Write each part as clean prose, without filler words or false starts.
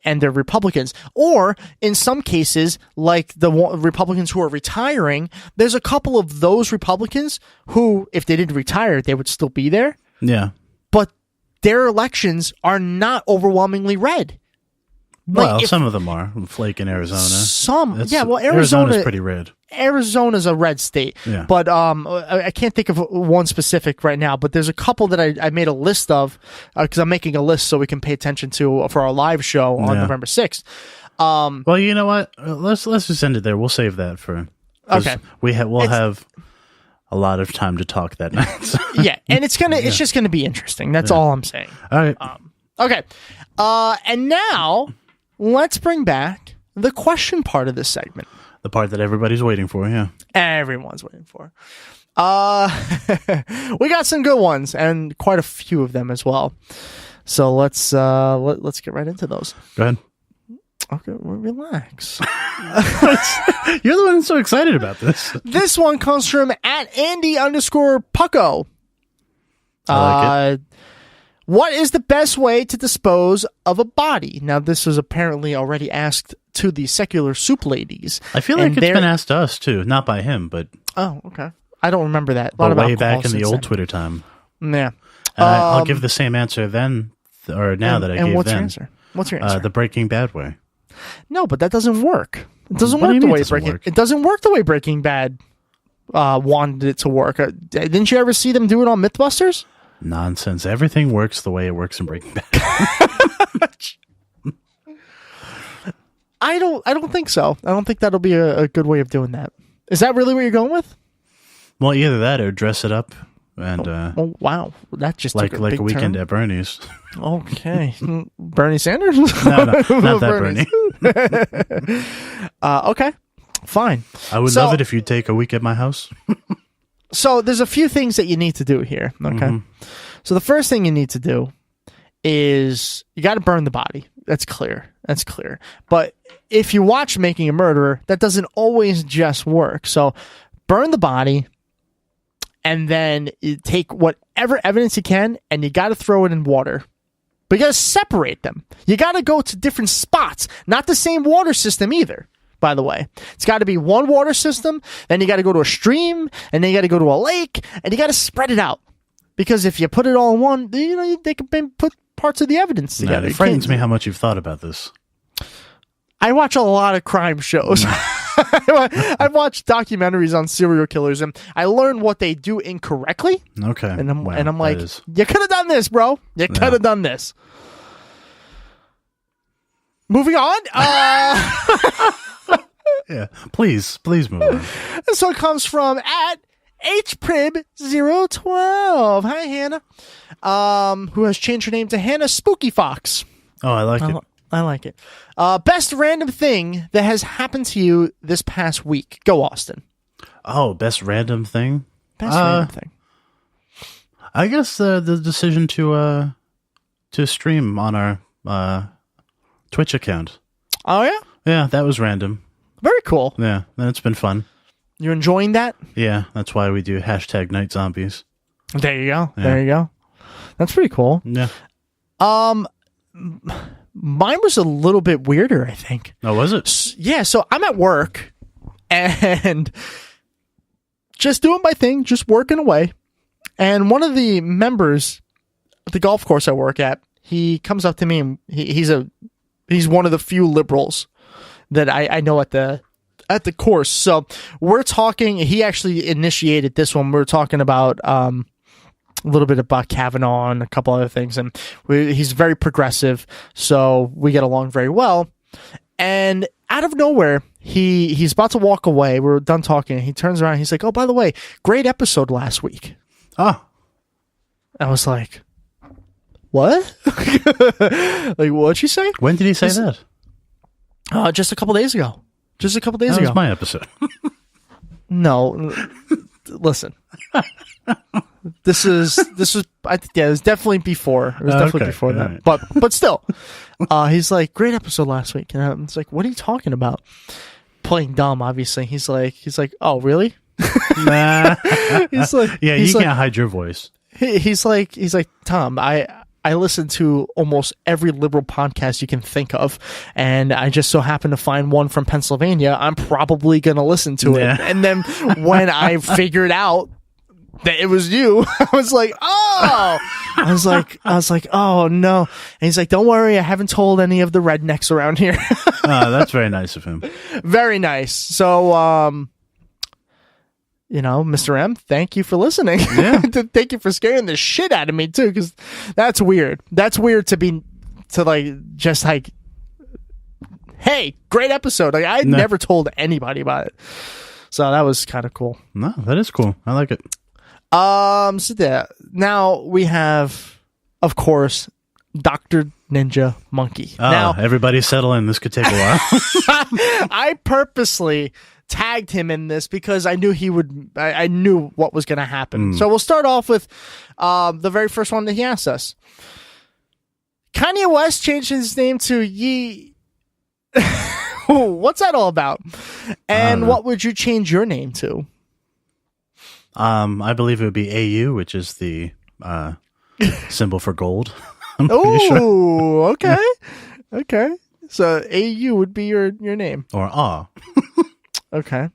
and they're Republicans. Or in some cases, like the Republicans who are retiring, there's a couple of those Republicans who, if they didn't retire, they would still be there. Yeah. But their elections are not overwhelmingly red. Well, some of them are. Flake in Arizona. Arizona's pretty red. Arizona's a red state. Yeah. But I can't think of one specific right now, but there's a couple that I made a list of because I'm making a list so we can pay attention to for our live show on November 6th. Well, you know what? Let's just end it there. We'll save that for... Okay. We'll have a lot of time to talk that night. So. Yeah, and it's just gonna be interesting. That's all I'm saying. All right. Okay. And now... let's bring back the question part of this segment. The part that everybody's waiting for, yeah. Everyone's waiting for. We got some good ones, and quite a few of them as well. So let's get right into those. Go ahead. Okay, relax. You're the one that's so excited about this. This one comes from @Andy_Pucko. I like it. What is the best way to dispose of a body? Now, this was apparently already asked to the secular soup ladies. I feel like it's been asked to us, too. Not by him, but... Oh, okay. I don't remember that. Way back in the old Twitter time. Yeah. And I'll give the same answer then, or now that I gave then. And what's your answer? What's your answer? The Breaking Bad way. No, but that doesn't work. It doesn't work the way it doesn't work the way Breaking Bad wanted it to work. Didn't you ever see them do it on Mythbusters? Nonsense. Everything works the way it works in Breaking Bad. I don't think so. I don't think that'll be a good way of doing that. Is that really what you're going with? Well, either that or dress it up and oh wow, that just like took a big weekend turn. At Bernie's. Okay, Bernie Sanders? No, not that Bernie. Okay, fine. I would love it if you'd take a week at my house. So there's a few things that you need to do here. Okay. Mm-hmm. So the first thing you need to do is you got to burn the body. That's clear. But if you watch Making a Murderer, that doesn't always just work. So burn the body and then you take whatever evidence you can and you got to throw it in water. But you got to separate them. You got to go to different spots, not the same water system either. By the way, it's got to be one water system, then you got to go to a stream, and then you got to go to a lake, and you got to spread it out. Because if you put it all in one, they can put parts of the evidence together. It frightens me how much you've thought about this. I watch a lot of crime shows. I've watched documentaries on serial killers, and I learn what they do incorrectly. Okay. And I'm like, you could have done this, bro. You could have done this. Moving on. Yeah, please move on. This one comes from @HPrib012. Hi, Hannah. Who has changed her name to Hannah Spooky Fox. Oh, I like it. I like it. Best random thing that has happened to you this past week. Go, Austin. Oh, best random thing? Best random thing. I guess the decision to stream on our Twitch account. Oh, yeah? Yeah, that was random. Very cool. Yeah, it's been fun. You enjoying that? Yeah, that's why we do #Night Zombies. There you go. Yeah. There you go. That's pretty cool. Yeah. Mine was a little bit weirder, I think. Oh, was it? Yeah, so I'm at work and just doing my thing, just working away. And one of the members at the golf course I work at, he comes up to me and he's one of the few liberals that I know at the course. So we're talking, he actually initiated this one. We're talking about a little bit about Kavanaugh and a couple other things. And he's very progressive. So we get along very well. And out of nowhere, he's about to walk away. We're done talking. He turns around. He's like, oh, by the way, great episode last week. Oh. I was like, what? Like, what'd you say? When did he say that? Just a couple days ago. That was my episode. No, listen. This was. It was definitely before. It was definitely before that. Right. But still, he's like, great episode last week, and I was like, what are you talking about? Playing dumb, obviously. He's like, oh, really? Nah. He's like, yeah, you can't hide your voice. He's like, Tom, I I listen to almost every liberal podcast you can think of, and I just so happen to find one from Pennsylvania. I'm probably going to listen to it. And then when I figured out that it was you, I was like, oh, I was like, oh no. And he's like, don't worry, I haven't told any of the rednecks around here. That's very nice of him. Very nice. So, Mr. M, thank you for listening. Yeah. Thank you for scaring the shit out of me too, because that's weird. That's weird hey, great episode. Like I never told anybody about it. So that was kind of cool. No, that is cool. I like it. Now we have, of course, Dr. Ninja Monkey. Oh, now everybody settle in. This could take a while. I purposely tagged him in this because I knew I knew what was going to happen. So we'll start off with the very first one that he asked us. Kanye West changed his name to Ye. What's that all about? And what would you change your name to? I believe it would be AU, which is the symbol for gold. Oh, okay. Okay. So AU would be your name. Or Ah. Okay.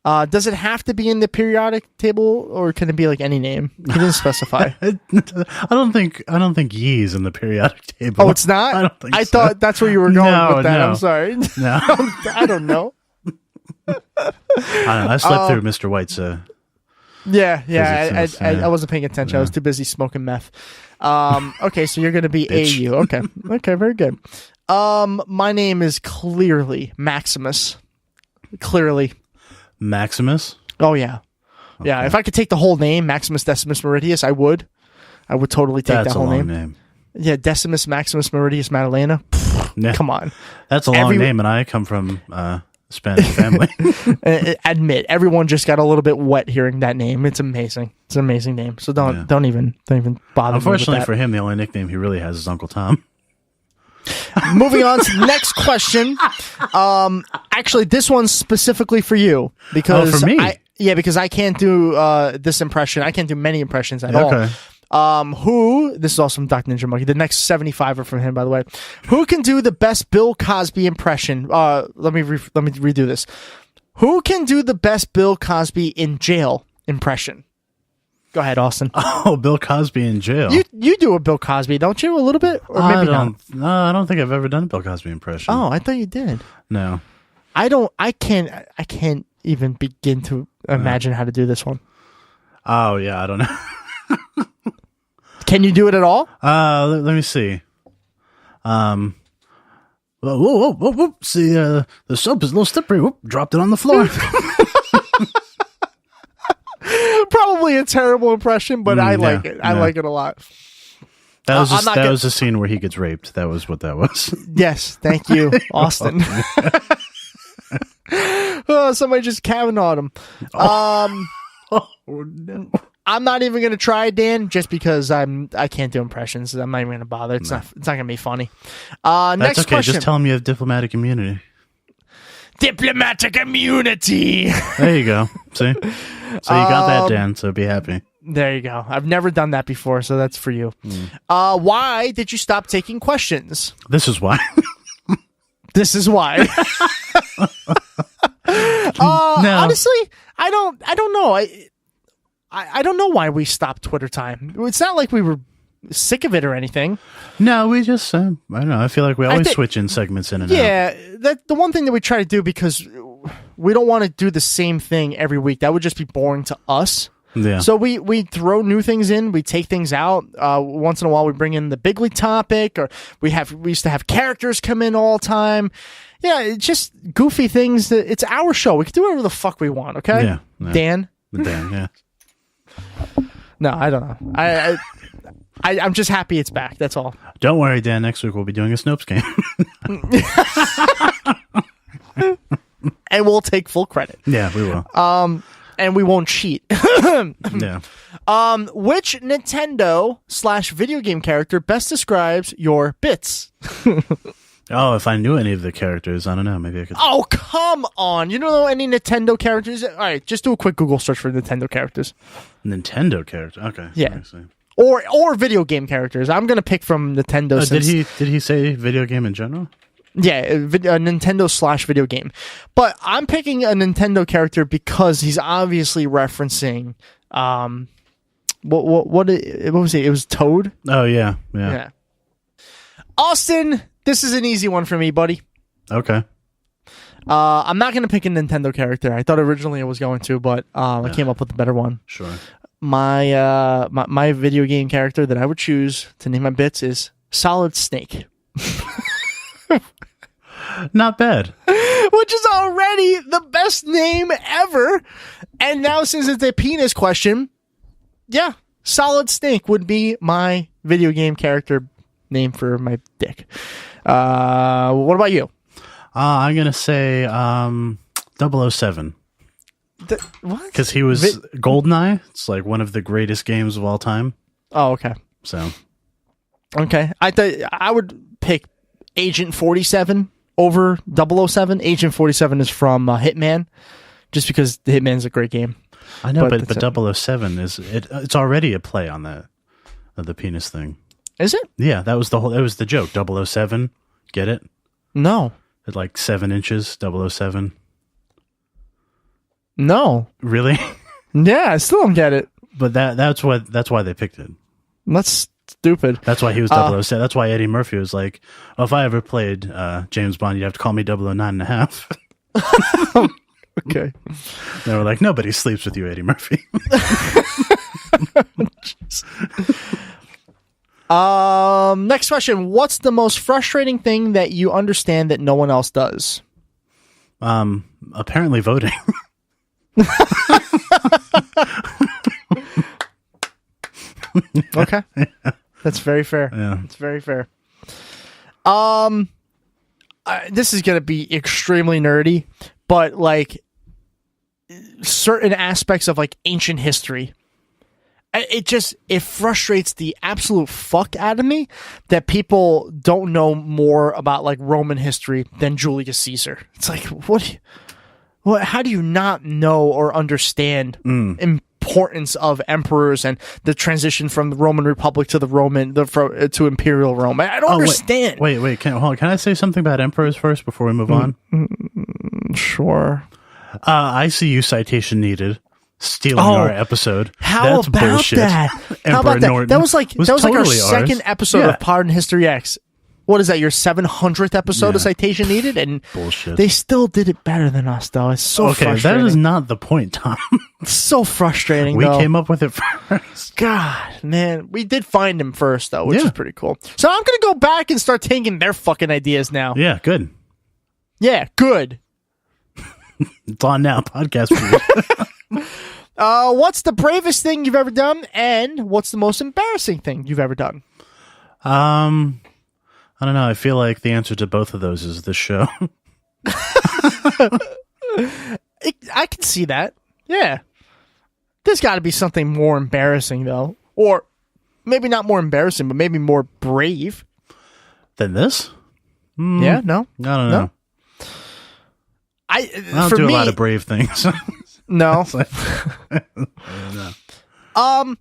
Does it have to be in the periodic table, or can it be like any name? He didn't specify. I don't think Yee's in the periodic table. Oh, it's not? I don't think I so. thought that's where you were going with that. No. I'm sorry. No. I don't know. I slept through Mr. White's. Yeah. Physics, I wasn't paying attention. I was too busy smoking meth. Okay, so you're going to be Bitch. AU. Okay, very good. My name is clearly Maximus. Clearly. Maximus? Oh, yeah. Okay. Yeah, if I could take the whole name, Maximus Decimus Meridius, I would. I would totally take that whole name. That's a long name. Yeah, Decimus Maximus Meridius Madalena. Yeah. Come on. That's a long name, and I come from Spanish family. Admit, everyone just got a little bit wet hearing that name. It's amazing. It's an amazing name. So don't even bother. Unfortunately for him, the only nickname he really has is Uncle Tom. Moving on to the next question. Actually, this one's specifically for you because for me. Because I can't do this impression. I can't do many impressions at all. This is also from Dr. Ninja Monkey. The next 75 are from him, by the way. Who can do the best Bill Cosby impression? Let me redo this. Who can do the best Bill Cosby in jail impression? Go ahead, Austin. Oh, Bill Cosby in jail. You do a Bill Cosby, don't you? A little bit, or maybe not. No, I don't think I've ever done a Bill Cosby impression. Oh, I thought you did. No, I don't. I can't even begin to imagine how to do this one. Oh yeah, I don't know. Can you do it at all? Let me see. Whoa. See, the soap is a little slippery. Whoop, dropped it on the floor. Probably a terrible impression, but I like it. I like it a lot. That was the scene where he gets raped. That was what that was. Yes, thank you, Austin. Somebody just cavanaugh'd him. Oh no. I'm not even gonna try, Dan, just because I can't do impressions. I'm not even gonna bother. It's not gonna be funny. That's next okay. question. Just tell him you have diplomatic immunity. Diplomatic immunity. There you go. See? So you got that, Dan, so be happy. There you go. I've never done that before, so that's for you. Why did you stop taking questions? This is why. This is why. No. Honestly, I don't know. I don't know why we stopped Twitter time. It's not like we were sick of it or anything. No, we just, I don't know. I feel like we always switch in segments in and out. Yeah, the one thing that we try to do, because we don't want to do the same thing every week. That would just be boring to us. Yeah. So we throw new things in, we take things out. Once in a while, we bring in the bigly topic, or we used to have characters come in all the time. Yeah, it's just goofy things. It's our show. We can do whatever the fuck we want. Okay. Yeah. Dan. Yeah. No, I don't know. I'm just happy it's back. That's all. Don't worry, Dan. Next week we'll be doing a Snopes game. And we'll take full credit. Yeah, we will. And we won't cheat. Yeah. Which Nintendo/video game character best describes your bits? Oh, if I knew any of the characters, I don't know. Maybe I could. Oh, come on. You don't know any Nintendo characters? All right, just do a quick Google search for Nintendo characters. Nintendo character. Okay. Yeah. or video game characters. I'm gonna pick from Nintendo. Did he say video game in general? Yeah, a Nintendo / video game. But I'm picking a Nintendo character because he's obviously referencing what was it? It was Toad. Oh yeah. Austin, this is an easy one for me, buddy. Okay. I'm not going to pick a Nintendo character. I thought originally I was going to, but I came up with a better one. Sure. My video game character that I would choose to name my bits is Solid Snake. Not bad. Which is already the best name ever. And now since it's a penis question, yeah, Solid Snake would be my video game character name for my dick. What about you? I'm going to say 007. What? Because he was GoldenEye. It's like one of the greatest games of all time. Oh, okay. So. Okay. I thought I would pick Agent 47 over 007. Agent 47 is from Hitman, just because the Hitman's a great game. I know, but 007 it's already a play on that, the penis thing. Is it? Yeah, that was the joke. 007. Get it? No. At like 7 inches, 007. No. Really? Yeah, I still don't get it. But that's why they picked it. That's stupid. That's why he was 007. That's why Eddie Murphy was like, oh, if I ever played James Bond, you'd have to call me 009.5. Okay. They were like, nobody sleeps with you, Eddie Murphy. Next question. What's the most frustrating thing that you understand that no one else does? Apparently voting. Okay. That's very fair. Yeah. It's very fair. This is going to be extremely nerdy, but like certain aspects of like ancient history, it frustrates the absolute fuck out of me that people don't know more about like Roman history than Julius Caesar. It's like, how do you not know or understand importance of emperors and the transition from the Roman Republic to to Imperial Rome? I don't understand. Wait. Can I say something about emperors first before we move on? Sure. I see you, citation needed. Stealing our episode. That's about bullshit. That? How about that? Norton That was like totally our second episode of Pardon History X. What is that? Your 700th episode of Citation Needed, and bullshit. They still did it better than us, though. It's so frustrating. That is not the point, Tom. It's so frustrating. We came up with it first. God, man, we did find him first, though, which is pretty cool. So I'm gonna go back and start taking their fucking ideas now. Yeah, good. Yeah, good. It's on now, podcast. What's the bravest thing you've ever done, and what's the most embarrassing thing you've ever done? I don't know. I feel like the answer to both of those is this show. I can see that. Yeah. There's got to be something more embarrassing, though. Or maybe not more embarrassing, but maybe more brave. Than this? Yeah, no? I don't know. I don't do a lot of brave things. No. I don't know. I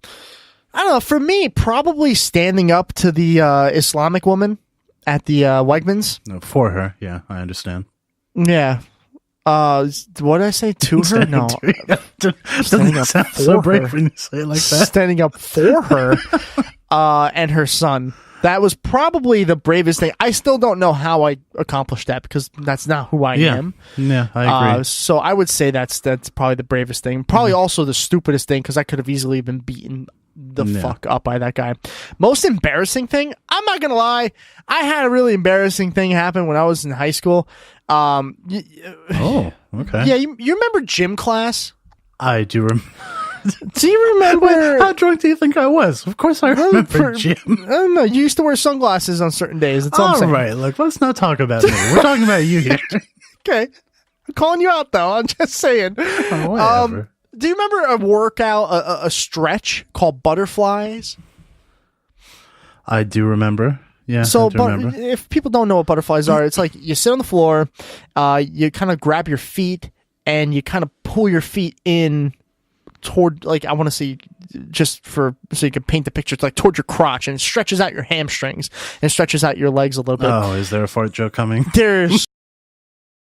don't know. For me, probably standing up to the Islamic woman at the Wegmans. No, for her. Yeah, I understand. Yeah. What did I say? To her? No. Standing up sound so brave when you say it like that. Standing up for her and her son. That was probably the bravest thing. I still don't know how I accomplished that because that's not who I am. Yeah, I agree. So I would say that's probably the bravest thing. Probably also the stupidest thing because I could have easily been beaten the fuck up by that guy. Most embarrassing thing? I'm not going to lie. I had a really embarrassing thing happen when I was in high school. Oh, okay. Yeah, you remember gym class? I do remember. Do you remember? Wait, how drunk do you think I was? Of course I remember gym. I don't know. You used to wear sunglasses on certain days. That's all I'm saying. All right, look, let's not talk about me. We're talking about you here. Okay. I'm calling you out, though. I'm just saying. Oh, whatever. Do you remember a workout, a stretch called butterflies? I do remember. Yeah, so, I do remember. If people don't know what butterflies are, it's like you sit on the floor, you kind of grab your feet, and you kind of pull your feet in toward, like, I want to see, just for, so you can paint the picture, it's like toward your crotch, and it stretches out your hamstrings and stretches out your legs a little bit. Oh, is there a fart joke coming? There's